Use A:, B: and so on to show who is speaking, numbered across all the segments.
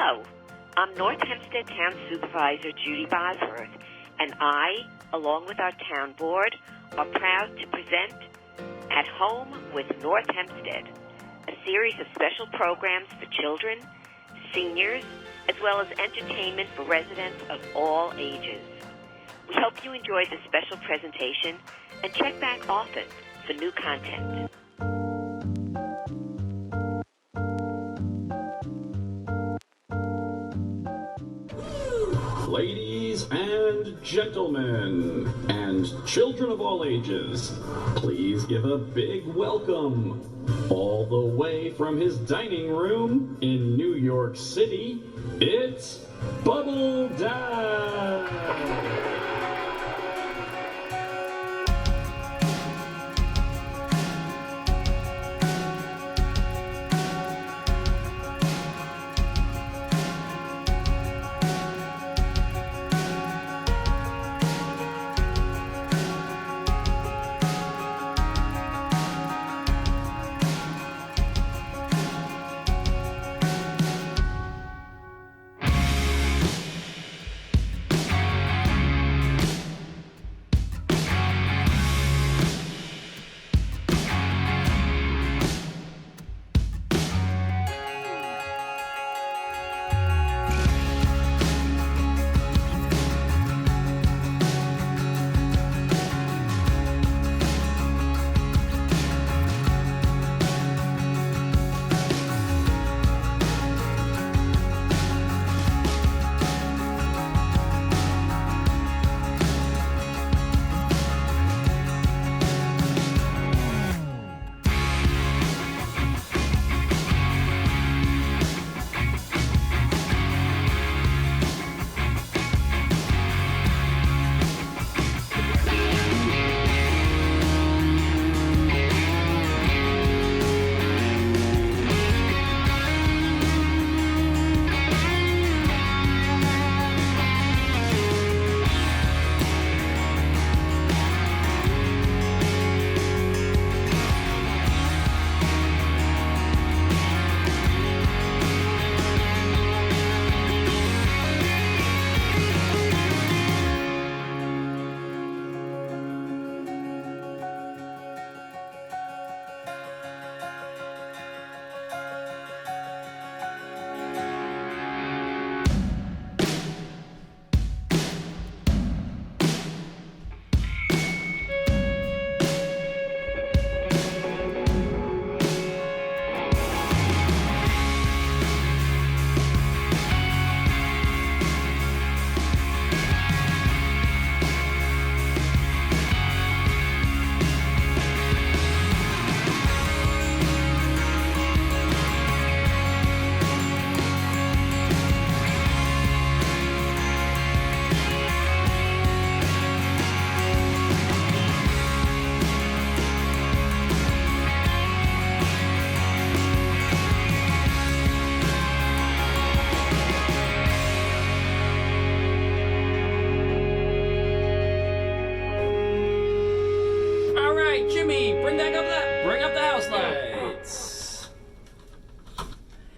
A: Hello, I'm North Hempstead Town Supervisor Judy Bosworth, and I, along with our town board, are proud to present At Home with North Hempstead, a series of special programs for children, seniors, as well as entertainment for residents of all ages. We hope you enjoy this special presentation and check back often for new content.
B: Ladies and gentlemen, and children of all ages, please give a big welcome, all the way from his dining room in New York City, it's Bubble Dad!
C: Jimmy, bring up the house lights.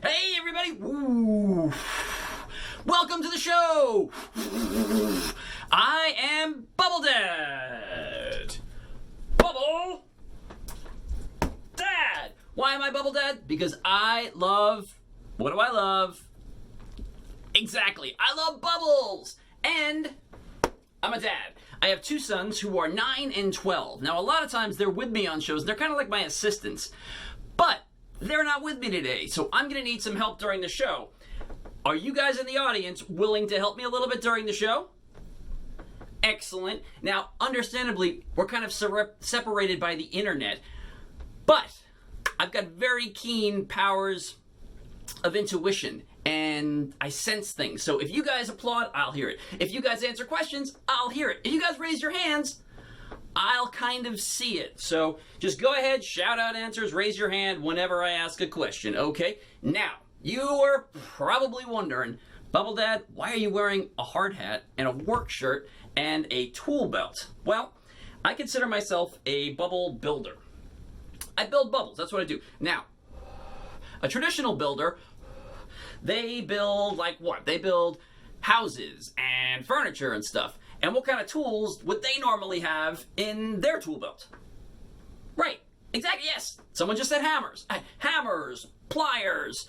C: Hey, everybody! Woo. Welcome to the show. I am Bubble Dad. Bubble Dad. Why am I Bubble Dad? Because I love. What do I love? Exactly. I love bubbles, and I'm a dad. I have two sons who are 9 and 12. Now, a lot of times they're with me on shows, and they're kind of like my assistants. But they're not with me today, so I'm going to need some help during the show. Are you guys in the audience willing to help me a little bit during the show? Excellent. Now, understandably, we're kind of separated by the internet, but I've got very keen powers of intuition, and I sense things. So if you guys applaud, I'll hear it. If you guys answer questions, I'll hear it. If you guys raise your hands, I'll kind of see it. So just go ahead, shout out answers, raise your hand whenever I ask a question, okay? Now, you are probably wondering, Bubble Dad, why are you wearing a hard hat and a work shirt and a tool belt? Well, I consider myself a bubble builder. I build bubbles, that's what I do. Now, a traditional builder, They build, like what? They build houses and furniture and stuff. And what kind of tools would they normally have in their tool belt? Right. Exactly, yes. Someone just said hammers. Hammers, pliers,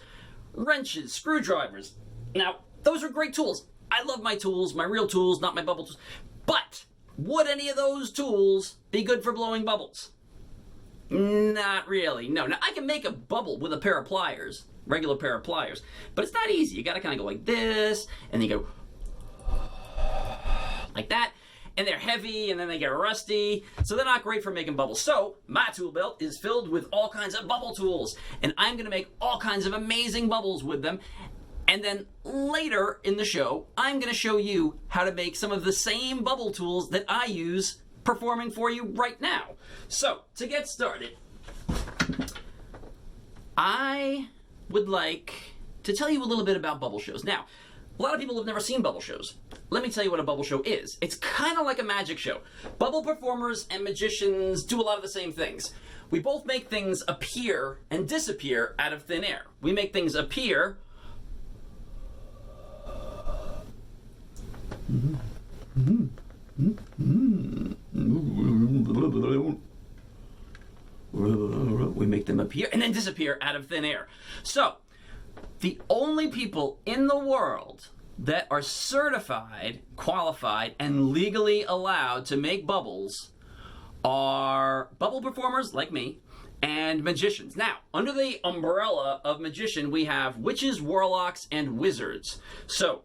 C: wrenches, screwdrivers. Now, those are great tools. I love my tools, my real tools, not my bubble tools. But would any of those tools be good for blowing bubbles? Not really. No. Now, I can make a bubble with a pair of pliers, regular pair of pliers, but it's not easy. You got to kind of go like this, and then you go like that, and they're heavy, and then they get rusty, so they're not great for making bubbles. So, my tool belt is filled with all kinds of bubble tools, and I'm going to make all kinds of amazing bubbles with them, and then later in the show, I'm going to show you how to make some of the same bubble tools that I use performing for you right now. So, to get started, I would like to tell you a little bit about bubble shows. Now, a lot of people have never seen bubble shows. Let me tell you what a bubble show is. It's kind of like a magic show. Bubble performers and magicians do a lot of the same things. We both make things appear and disappear out of thin air. We make things appear we make them appear and then disappear out of thin air. So, the only people in the world that are certified, qualified, and legally allowed to make bubbles are bubble performers like me and magicians. Now, under the umbrella of magician, we have witches, warlocks, and wizards. So,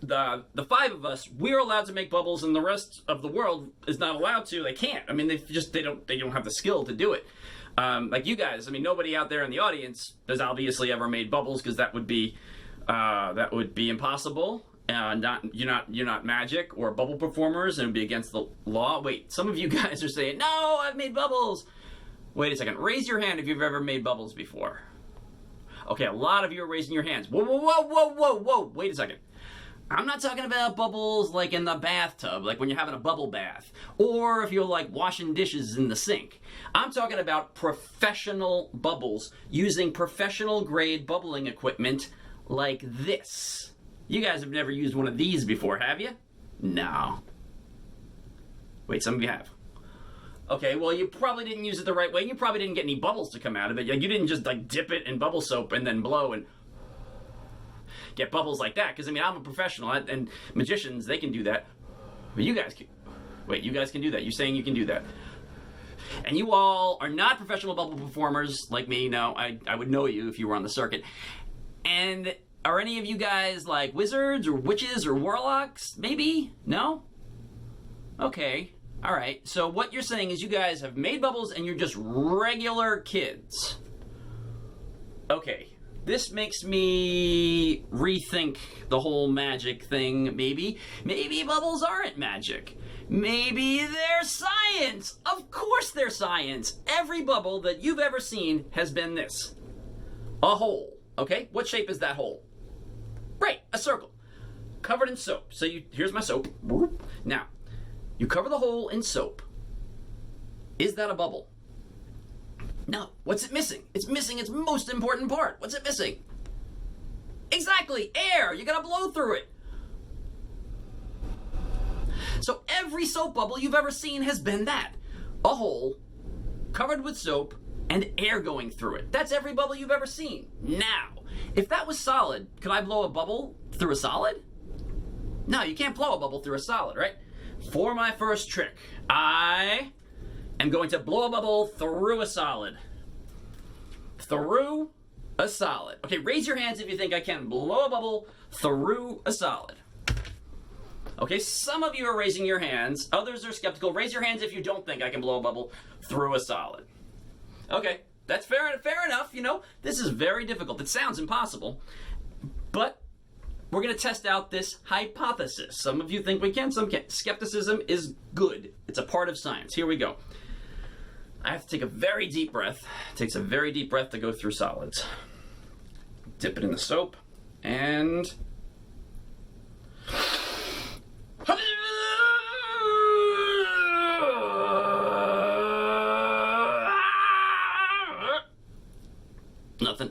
C: the five of us, we're allowed to make bubbles, and the rest of the world is not allowed to. They can't. I mean, they don't have the skill to do it. Like you guys, I mean, nobody out there in the audience has obviously ever made bubbles, because that would be impossible. You're not magic or bubble performers, and it would be against the law. Wait, some of you guys are saying, no, I've made bubbles. Wait a second. Raise your hand if you've ever made bubbles before. Okay, a lot of you are raising your hands. Whoa, whoa, whoa, whoa, whoa, whoa. Wait a second. I'm not talking about bubbles like in the bathtub, like when you're having a bubble bath, or if you're like washing dishes in the sink. I'm talking about professional bubbles using professional grade bubbling equipment like this. You guys have never used one of these before, have you? No. Wait, some of you have. Okay, well, you probably didn't use it the right way, and you probably didn't get any bubbles to come out of it. You didn't just like dip it in bubble soap and then blow and get bubbles like that, because I mean, I'm a professional, and magicians, they can do that. But you guys can. Wait, you guys can do that. You're saying you can do that. And you all are not professional bubble performers like me. No, I would know you if you were on the circuit. And are any of you guys like wizards or witches or warlocks? Maybe? No? Okay. All right. So what you're saying is you guys have made bubbles and you're just regular kids. Okay. This makes me rethink the whole magic thing, maybe. Maybe bubbles aren't magic. Maybe they're science. Of course they're science. Every bubble that you've ever seen has been this. A hole. Okay? What shape is that hole? Right, a circle. Covered in soap. So here's my soap. Now, you cover the hole in soap. Is that a bubble? No. What's it missing? It's missing its most important part. What's it missing? Exactly, air. You gotta blow through it. So every soap bubble you've ever seen has been that. A hole, covered with soap, and air going through it. That's every bubble you've ever seen. Now, if that was solid, could I blow a bubble through a solid? No, you can't blow a bubble through a solid, right? For my first trick, I am going to blow a bubble through a solid. Through a solid. Okay, raise your hands if you think I can blow a bubble through a solid. Okay, some of you are raising your hands. Others are skeptical. Raise your hands if you don't think I can blow a bubble through a solid. Okay, that's fair enough. You know, this is very difficult. It sounds impossible. But we're going to test out this hypothesis. Some of you think we can, some can't. Skepticism is good. It's a part of science. Here we go. I have to take a very deep breath. It takes a very deep breath to go through solids. Dip it in the soap, and nothing.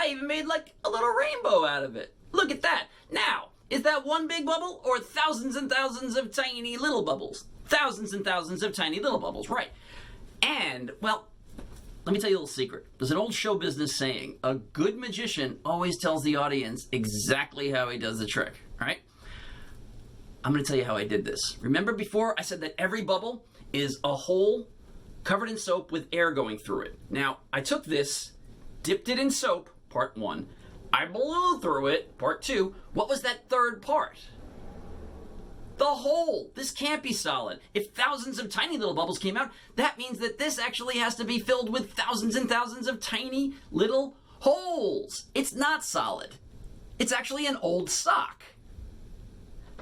C: I even made like a little rainbow out of it. Look at that. Now, is that one big bubble or thousands and thousands of tiny little bubbles? Thousands and thousands of tiny little bubbles, right. And, well, let me tell you a little secret. There's an old show business saying, a good magician always tells the audience exactly how he does the trick, all right? I'm going to tell you how I did this. Remember before I said that every bubble is a hole covered in soap with air going through it. Now, I took this, dipped it in soap, part 1. I blew through it, part 2. What was that third part? The hole. This can't be solid. If thousands of tiny little bubbles came out, that means that this actually has to be filled with thousands and thousands of tiny little holes. It's not solid. It's actually an old sock.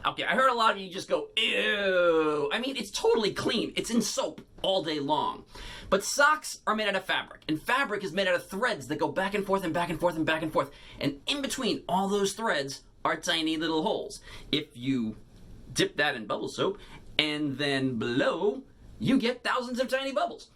C: Okay, I heard a lot of you just go, ew. I mean, it's totally clean. It's in soap all day long. But socks are made out of fabric, and fabric is made out of threads that go back and forth and back and forth and back and forth. And in between all those threads are tiny little holes. If you dip that in bubble soap and then blow, you get thousands of tiny bubbles.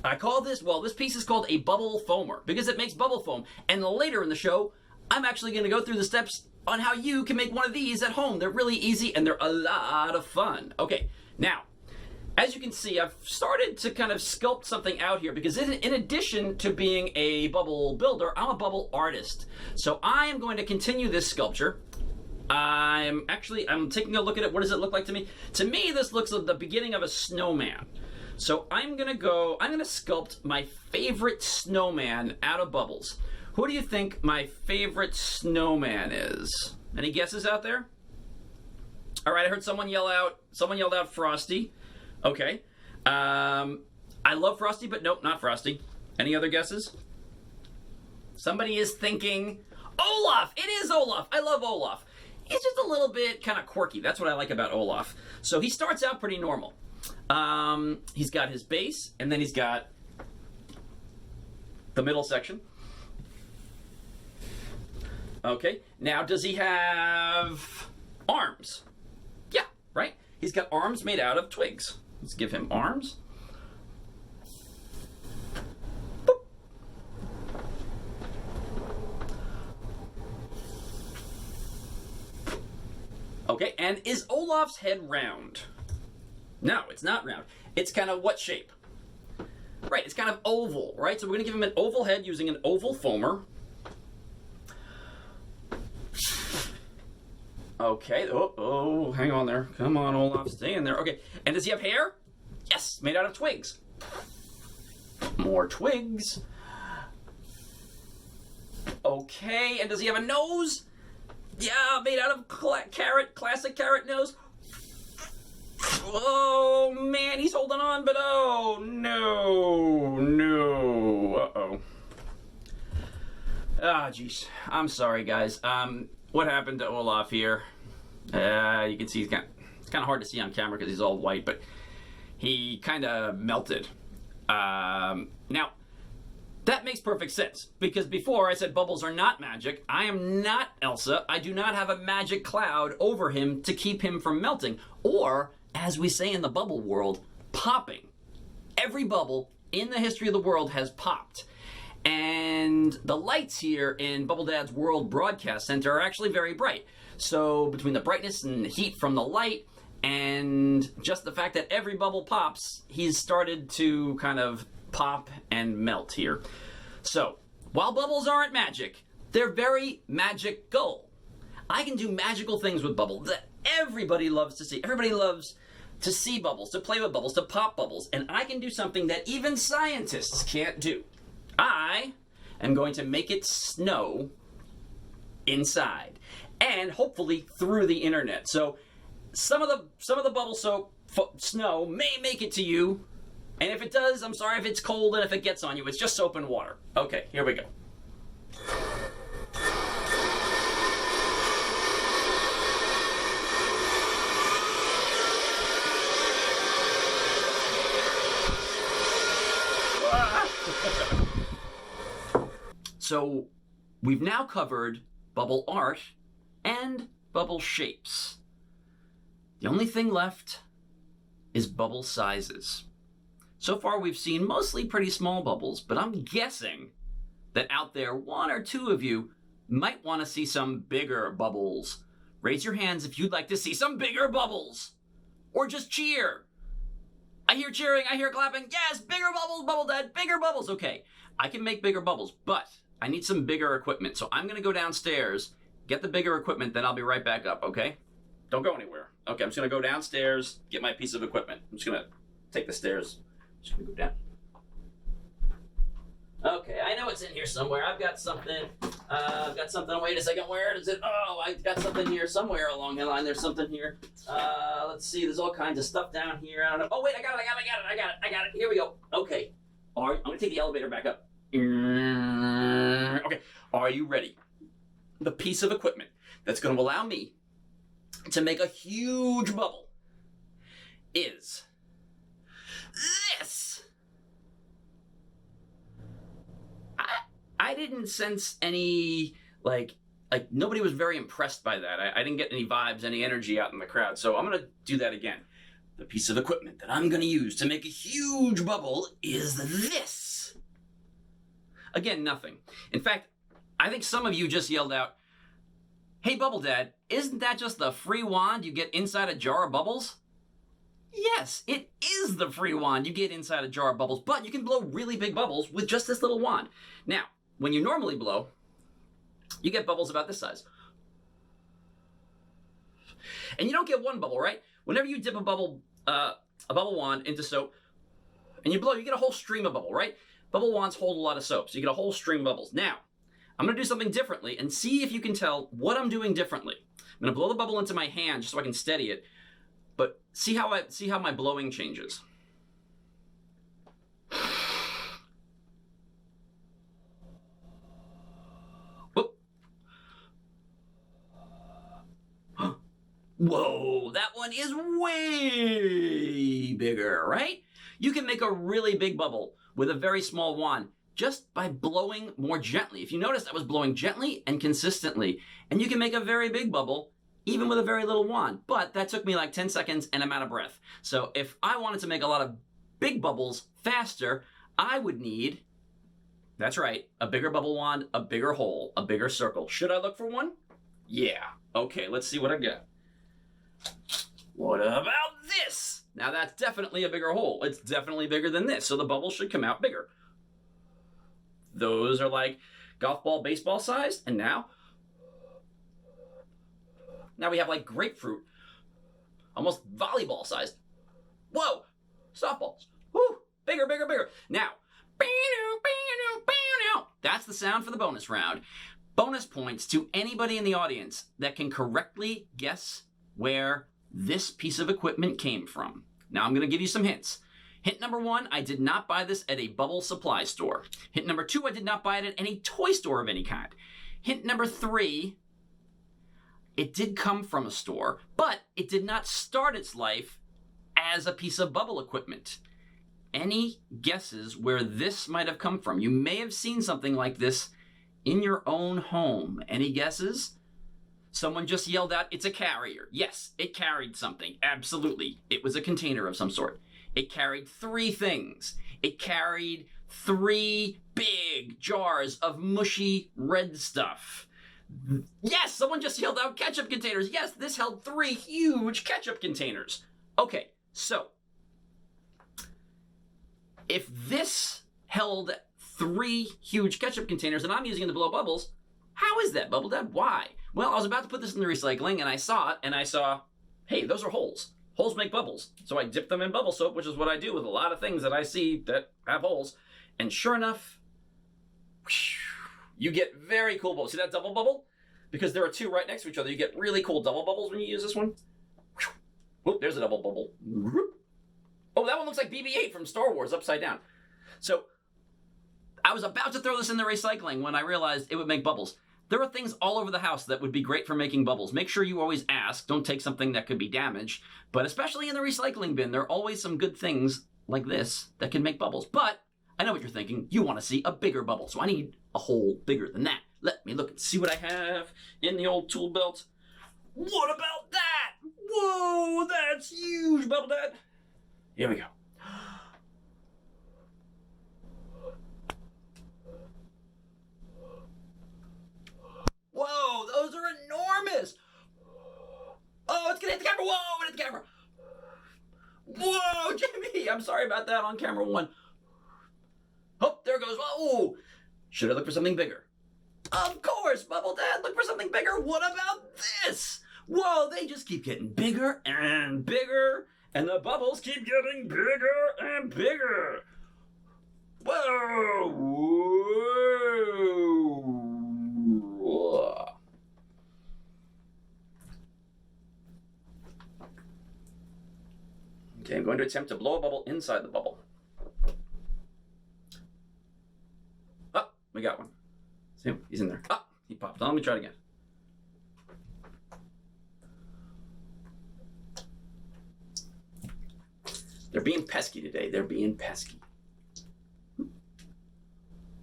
C: I call this, well, this piece is called a bubble foamer because it makes bubble foam. And later in the show, I'm actually going to go through the steps on how you can make one of these at home. They're really easy and they're a lot of fun. Okay, now, as you can see, I've started to kind of sculpt something out here because in addition to being a bubble builder, I'm a bubble artist. So I am going to continue this sculpture. I'm taking a look at it. What does it look like to me? To me, this looks like the beginning of a snowman. So I'm going to sculpt my favorite snowman out of bubbles. Who do you think my favorite snowman is? Any guesses out there? All right, I heard someone yelled out Frosty. Okay. I love Frosty, but nope, not Frosty. Any other guesses? Somebody is thinking Olaf. It is Olaf. I love Olaf. He's just a little bit kind of quirky. That's what I like about Olaf. So he starts out pretty normal. He's got his base, and then he's got the middle section. Okay. Now, does he have arms? Yeah, right? He's got arms made out of twigs. Let's give him arms. Boop. Okay, and is Olaf's head round? No, it's not round. It's kind of what shape? Right, it's kind of oval, right? So we're going to give him an oval head using an oval foamer. Okay, oh, hang on there. Come on, Olaf, stay in there. Okay, and does he have hair? Yes, made out of twigs. More twigs. Okay, and does he have a nose? Yeah, made out of classic carrot nose. Oh, man, he's holding on, but oh, no, uh-oh. Ah, jeez, I'm sorry, guys. What happened to Olaf here? You can see it's kind of hard to see on camera because he's all white, but he kind of melted. Now, that makes perfect sense because before I said bubbles are not magic. I am not Elsa. I do not have a magic cloud over him to keep him from melting, or, as we say in the bubble world, popping. Every bubble in the history of the world has popped. And the lights here in Bubble Dad's World Broadcast Center are actually very bright. So between the brightness and the heat from the light and just the fact that every bubble pops, he's started to kind of pop and melt here. So while bubbles aren't magic, they're very magical. I can do magical things with bubbles that everybody loves to see. Everybody loves to see bubbles, to play with bubbles, to pop bubbles. And I can do something that even scientists can't do. I am going to make it snow inside and hopefully through the internet. So some of the bubble soap snow may make it to you, and if it does, I'm sorry if it's cold and if it gets on you. It's just soap and water. Okay, here we go. So we've now covered bubble art and bubble shapes. The only thing left is bubble sizes. So far, we've seen mostly pretty small bubbles, but I'm guessing that out there, one or two of you might want to see some bigger bubbles. Raise your hands if you'd like to see some bigger bubbles. Or just cheer. I hear cheering, I hear clapping. Yes, bigger bubbles, Bubble Dad, bigger bubbles. Okay, I can make bigger bubbles, but I need some bigger equipment. So I'm going to go downstairs, get the bigger equipment, then I'll be right back up, okay? Don't go anywhere. Okay, I'm just going to go downstairs, get my piece of equipment. I'm just going to take the stairs. Just going to go down. Okay, I know it's in here somewhere. I've got something. Wait a second. Where is it? Oh, I've got something here somewhere along the line. There's something here. Let's see. There's all kinds of stuff down here. I don't know. Oh, wait. I got it. Here we go. Okay. All right. I'm going to take the elevator back up. Okay. Are you ready? The piece of equipment that's going to allow me to make a huge bubble is this. I didn't sense any, like nobody was very impressed by that. I didn't get any vibes, any energy out in the crowd. So I'm going to do that again. The piece of equipment that I'm going to use to make a huge bubble is this. Again, nothing. In fact, I think some of you just yelled out, "Hey, Bubble Dad, isn't that just the free wand you get inside a jar of bubbles?" Yes, it is the free wand you get inside a jar of bubbles, but you can blow really big bubbles with just this little wand. Now, when you normally blow, you get bubbles about this size. And you don't get one bubble, right? Whenever you dip a bubble wand into soap and you blow, you get a whole stream of bubble, right? Bubble wands hold a lot of soap, so you get a whole stream of bubbles. Now, I'm going to do something differently and see if you can tell what I'm doing differently. I'm going to blow the bubble into my hand just so I can steady it, but see how my blowing changes. Whoa, that one is way bigger, right? You can make a really big bubble with a very small wand just by blowing more gently. If you notice, I was blowing gently and consistently, and you can make a very big bubble even with a very little wand. But that took me like 10 seconds and I'm out of breath. So if I wanted to make a lot of big bubbles faster, I would need, that's right, a bigger bubble wand, a bigger hole, a bigger circle. Should I look for one? Yeah. Okay, let's see what I got. What about this? Now that's definitely a bigger hole. It's definitely bigger than this, so the bubble should come out bigger. Those are like golf ball, baseball sized, and now we have like grapefruit, almost volleyball sized. Whoa, softballs. Woo, bigger, bigger, bigger. Now, that's the sound for the bonus round. Bonus points to anybody in the audience that can correctly guess where this piece of equipment came from. Now I'm going to give you some hints. Hint number 1, I did not buy this at a bubble supply store. Hint number 2, I did not buy it at any toy store of any kind. Hint number 3, it did come from a store, but it did not start its life as a piece of bubble equipment. Any guesses where this might have come from? You may have seen something like this in your own home. Any guesses? Someone just yelled out, "It's a carrier." Yes, it carried something. Absolutely. It was a container of some sort. It carried 3 things. It carried 3 big jars of mushy red stuff. Yes, someone just yelled out ketchup containers. Yes, this held 3 huge ketchup containers. Okay, so if this held 3 huge ketchup containers and I'm using it to blow bubbles, how is that, Bubble Dad? Why? Well, I was about to put this in the recycling and I saw it and I saw, hey, those are holes. Holes make bubbles. So I dipped them in bubble soap, which is what I do with a lot of things that I see that have holes. And sure enough, you get very cool bubbles. See that double bubble? Because there are 2 right next to each other. You get really cool double bubbles when you use this one. Oh, there's a double bubble. Oh, that one looks like BB-8 from Star Wars upside down. So I was about to throw this in the recycling when I realized it would make bubbles. There are things all over the house that would be great for making bubbles. Make sure you always ask. Don't take something that could be damaged. But especially in the recycling bin, there are always some good things like this that can make bubbles. But I know what you're thinking. You want to see a bigger bubble. So I need a hole bigger than that. Let me look and see what I have in the old tool belt. What about that? Whoa, that's huge, Bubble Dad. Here we go. Whoa, those are enormous. Oh, it's gonna hit the camera. Whoa, it hit the camera. Whoa, Jimmy, I'm sorry about that on camera 1. Oh, there it goes. Oh, should I look for something bigger? Of course, Bubble Dad, look for something bigger. What about this? Whoa, they just keep getting bigger and bigger, and the bubbles keep getting bigger and bigger. Whoa! Whoa! Okay, I'm going to attempt to blow a bubble inside the bubble. Oh, we got one. See him? He's in there. Ah, he popped. Let me try it again. They're being pesky today. They're being pesky.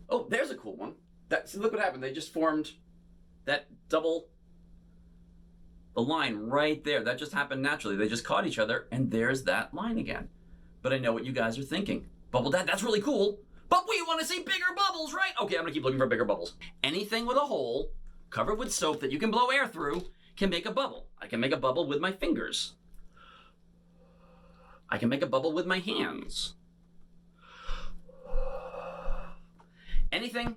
C: Oh, there's a cool one. See, look what happened. They just formed that double, the line right there. That just happened naturally. They just caught each other, and there's that line again. But I know what you guys are thinking. Bubble Dad, that's really cool. But we want to see bigger bubbles, right? Okay, I'm going to keep looking for bigger bubbles. Anything with a hole covered with soap that you can blow air through can make a bubble. I can make a bubble with my fingers. I can make a bubble with my hands. Anything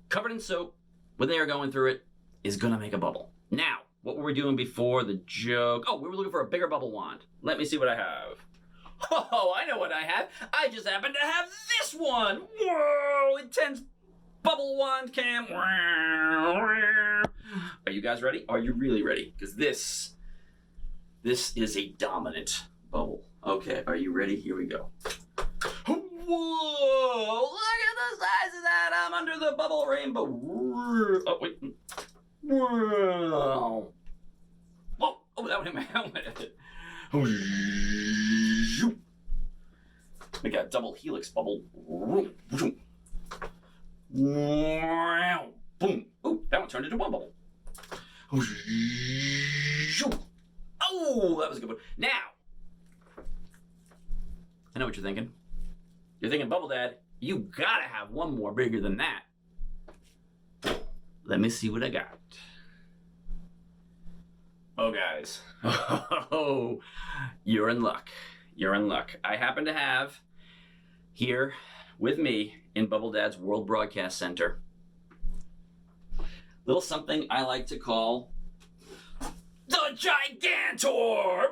C: covered in soap with air going through it is going to make a bubble. Now, what were we doing before the joke? Oh, we were looking for a bigger bubble wand. Let me see what I have. Oh, I know what I have. I just happen to have this one. Whoa, intense bubble wand cam. Are you guys ready? Are you really ready? Because this is a dominant bubble. Okay, are you ready? Here we go. Whoa, look at the size of that. I'm under the bubble rainbow. Oh, wait. Whoa. Whoa, oh, that went in my helmet. We got double helix bubble. Boom. Oh, that one turned into one bubble. Oh, that was a good one. Now, I know what you're thinking. You're thinking, Bubble Dad, you gotta have one more bigger than that. Let me see what I got. Oh, guys. Oh, you're in luck. You're in luck. I happen to have here with me in Bubble Dad's World Broadcast Center little something I like to call the Gigantor!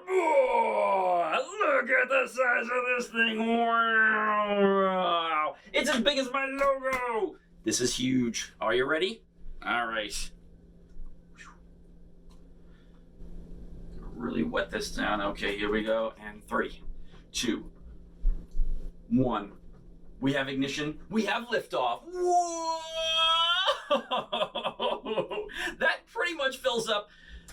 C: Look at the size of this thing! Wow! It's as big as my logo! This is huge. Are you ready? All right. Really wet this down. Okay, here we go. And 3, 2, 1. We have ignition. We have liftoff. Whoa! That pretty much fills up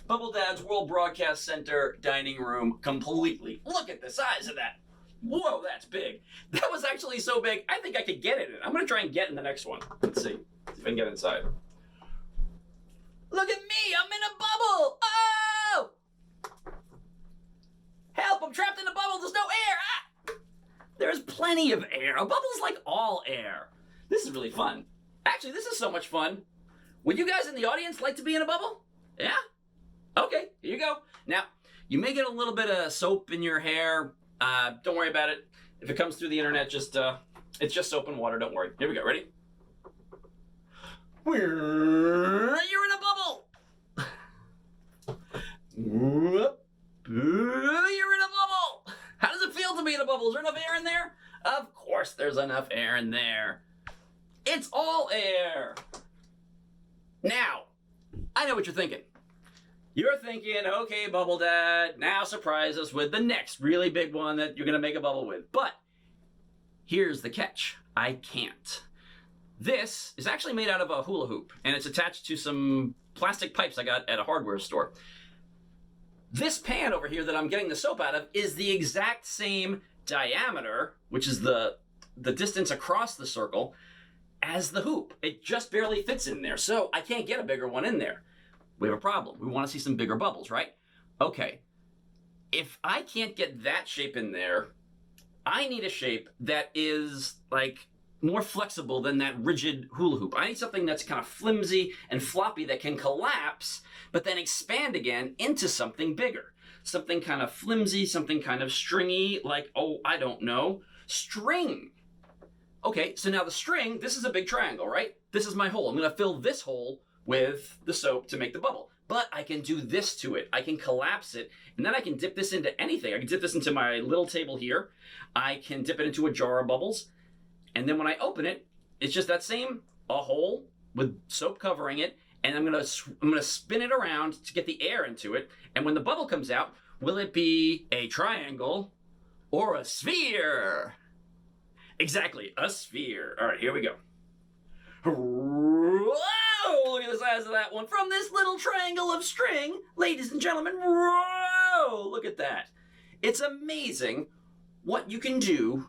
C: Bubble Dad's World Broadcast Center dining room completely. Look at the size of that. Whoa, that's big. That was actually so big, I think I could get it in. I'm going to try and get in the next one. Let's see if I can get inside. Look at me, I'm in a bubble. Oh! Help, I'm trapped in a bubble. There's no air. Ah! There's plenty of air. A bubble is like all air. This is really fun. Actually, this is so much fun. Would you guys in the audience like to be in a bubble? Yeah? Okay, here you go. Now, you may get a little bit of soap in your hair. Don't worry about it. If it comes through the internet, it's just soap and water. Don't worry. Here we go. Ready? You're in a bubble. You're in a bubble. How does it feel to be in a bubble? Is there enough air in there? Of course there's enough air in there. It's all air. Now, I know what you're thinking. You're thinking, okay, Bubble Dad, now surprise us with the next really big one that you're going to make a bubble with. But here's the catch. I can't. This is actually made out of a hula hoop, and it's attached to some plastic pipes I got at a hardware store. This pan over here that I'm getting the soap out of is the exact same diameter, which is the distance across the circle, as the hoop. It just barely fits in there, so I can't get a bigger one in there. We have a problem. We want to see some bigger bubbles, right? Okay. if I can't get that shape in there, I need a shape that is like more flexible than that rigid hula hoop. I need something that's kind of flimsy and floppy that can collapse, but then expand again into something bigger. Something kind of flimsy, something kind of stringy, like, oh, I don't know, string. Okay, so now the string, this is a big triangle, right? This is my hole. I'm gonna fill this hole with the soap to make the bubble. But I can do this to it. I can collapse it, and then I can dip this into anything. I can dip this into my little table here. I can dip it into a jar of bubbles. And then when I open it, it's just that same, a hole with soap covering it, and I'm gonna spin it around to get the air into it. And when the bubble comes out, will it be a triangle or a sphere? Exactly, a sphere. All right, here we go. Whoa! Look at the size of that one. From this little triangle of string, ladies and gentlemen, whoa! Look at that. It's amazing what you can do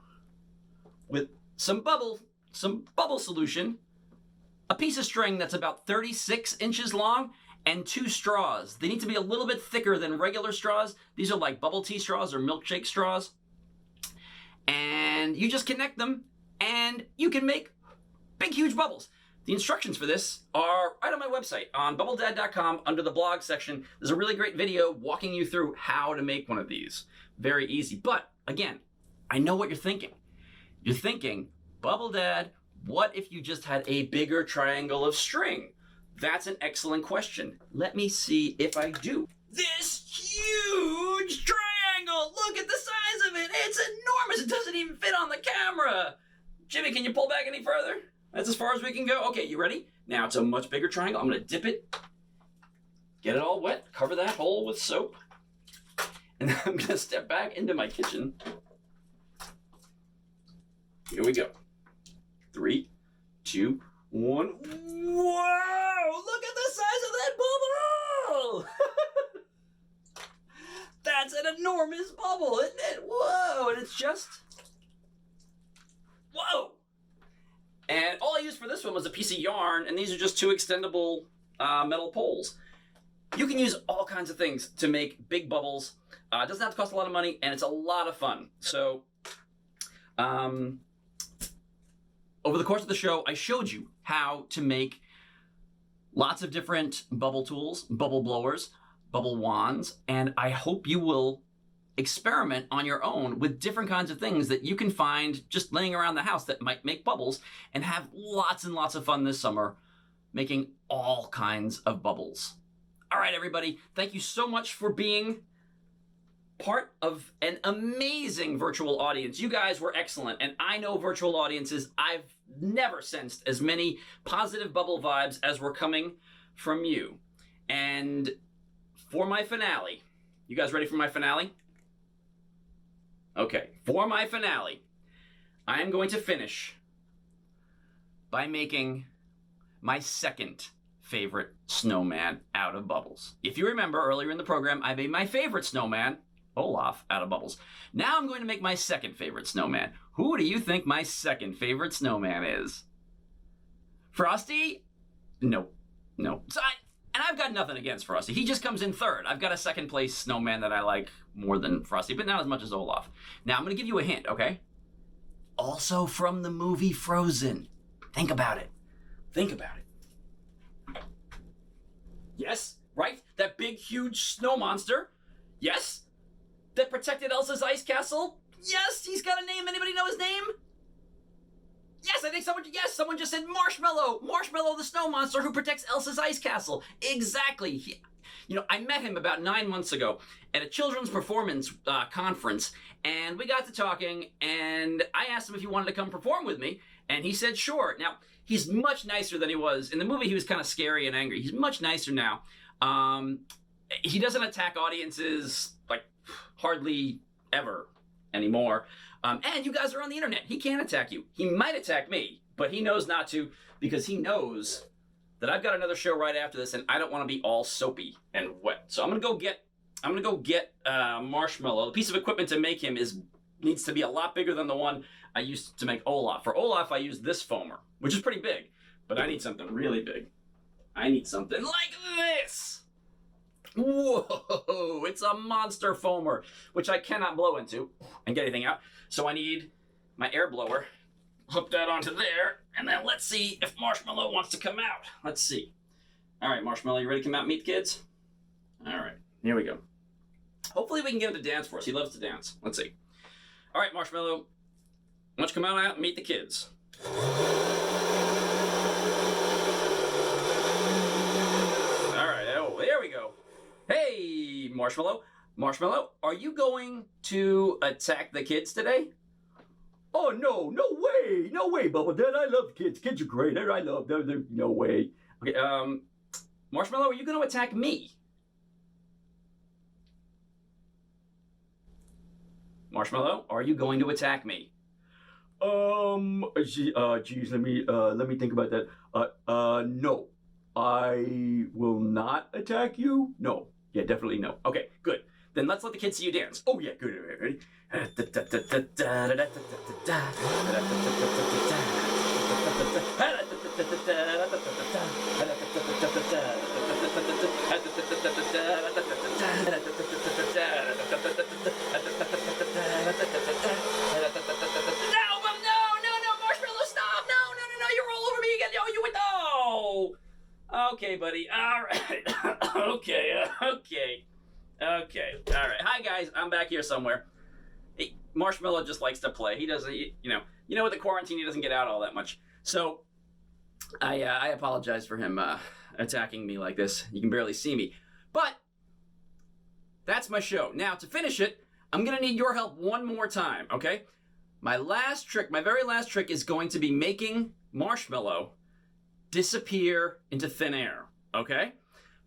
C: with some bubble solution, a piece of string that's about 36 inches long, and 2 straws. They need to be a little bit thicker than regular straws. These are like bubble tea straws or milkshake straws. And you just connect them, and you can make big, huge bubbles. The instructions for this are right on my website, on bubbledad.com, under the blog section. There's a really great video walking you through how to make one of these. Very easy. But, again, I know what you're thinking. You're thinking, Bubble Dad, what if you just had a bigger triangle of string? That's an excellent question. Let me see if I do. This huge triangle! Look at the size of it! It's enormous! It doesn't even fit on the camera! Jimmy, can you pull back any further? That's as far as we can go. Okay, you ready? Now it's a much bigger triangle. I'm gonna dip it, get it all wet, cover that hole with soap, and then I'm gonna step back into my kitchen. Here we go. 3, 2, 1. Whoa! Look at the size of that bubble! That's an enormous bubble, isn't it? Whoa! And it's just... Whoa! And all I used for this one was a piece of yarn, and these are just 2 extendable metal poles. You can use all kinds of things to make big bubbles. It doesn't have to cost a lot of money, and it's a lot of fun. So, over the course of the show, I showed you how to make lots of different bubble tools, bubble blowers, bubble wands, and I hope you will experiment on your own with different kinds of things that you can find just laying around the house that might make bubbles, and have lots and lots of fun this summer making all kinds of bubbles. All right, everybody, thank you so much for being part of an amazing virtual audience. You guys were excellent, and I know virtual audiences, I've never sensed as many positive bubble vibes as were coming from you. And for my finale, you guys ready for my finale? Okay, for my finale, I am going to finish by making my second favorite snowman out of bubbles. If you remember earlier in the program, I made my favorite snowman, Olaf, out of bubbles. Now I'm going to make my second favorite snowman. Who do you think my second favorite snowman is? Frosty? No. So I've got nothing against Frosty. He just comes in third. I've got a second place snowman that I like more than Frosty, but not as much as Olaf. Now I'm going to give you a hint, okay? Also from the movie Frozen. Think about it. Yes, right? That big, huge snow monster. Yes? That protected Elsa's ice castle. Yes, he's got a name. Anybody know his name? Yes, I think someone just said Marshmallow. Marshmallow, the snow monster who protects Elsa's ice castle. Exactly. I met him about 9 months ago at a children's performance conference, and we got to talking, and I asked him if he wanted to come perform with me, and he said sure. Now, he's much nicer than he was. In the movie, he was kind of scary and angry. He's much nicer now. He doesn't attack audiences, like, hardly ever anymore. And you guys are on the internet. He can't attack you. He might attack me, but he knows not to, because he knows that I've got another show right after this, and I don't want to be all soapy and wet. So I'm gonna go get Marshmallow. The piece of equipment to make him needs to be a lot bigger than the one I used to make Olaf. For Olaf, I used this foamer, which is pretty big, but I need something really big. I need something like this. Whoa, it's a monster foamer, which I cannot blow into and get anything out. So I need my air blower. Hook that onto there, and then let's see if Marshmallow wants to come out. Let's see. All right, Marshmallow, you ready to come out and meet the kids? All right, here we go. Hopefully we can get him to dance for us. He loves to dance. Let's see. All right, Marshmallow, why don't you come out and meet the kids? All right, oh, there we go. Hey, Marshmallow. Marshmallow, are you going to attack the kids today?
D: Oh, no way, Bubble Dad. I love kids. Kids are great. I love them. No way.
C: Okay, Marshmallow, are you going to attack me? Marshmallow, are you going to attack me?
D: Geez, let me think about that. No. I will not attack you? No. Yeah, definitely no.
C: Okay, good. Then let's let the kids see you dance.
D: Oh, yeah, good. Ready?
C: No, Marshmallow, stop! No, you're all over me again. No, you would no. Okay, buddy. All right. Okay. All right. Hi, guys. I'm back here somewhere. Hey, Marshmallow just likes to play. He doesn't, you know, with the quarantine, he doesn't get out all that much. So, I apologize for him attacking me like this. You can barely see me. But, that's my show. Now, to finish it, I'm going to need your help one more time, okay? My very last trick is going to be making Marshmallow disappear into thin air, okay?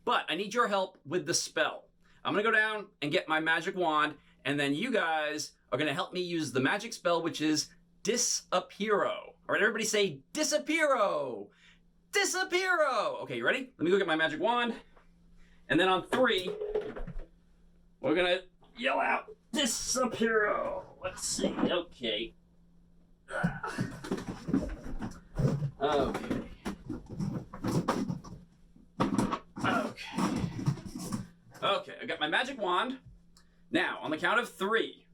C: But I need your help with the spell. I'm going to go down and get my magic wand, and then you guys are going to help me use the magic spell, which is Disappearo. All right, everybody say Disappearo. Disappearo. Okay, you ready? Let me go get my magic wand. And then on 3, we're going to yell out Disappearo. Let's see. Okay. Okay. Okay, I got my magic wand. Now, on the count of 3.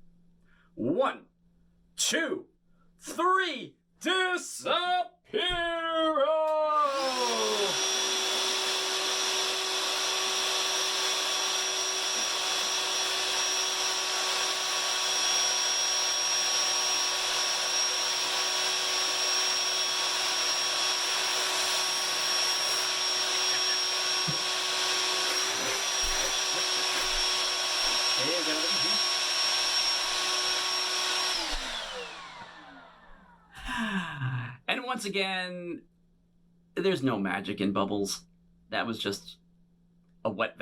C: 1, 2, 3. Disappearo! And once again, there's no magic in Bubbles. That was just a wet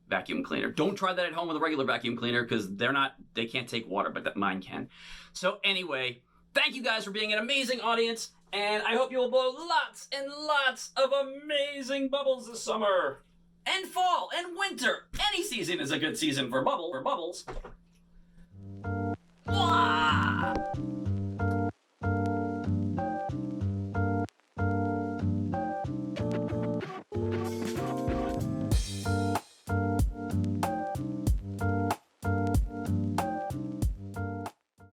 C: vacuum cleaner. Don't try that at home with a regular vacuum cleaner because they can't take water, but that mine can. So anyway, thank you guys for being an amazing audience, and I hope you will blow lots and lots of amazing bubbles this summer. And fall and winter. Any season is a good season for bubbles.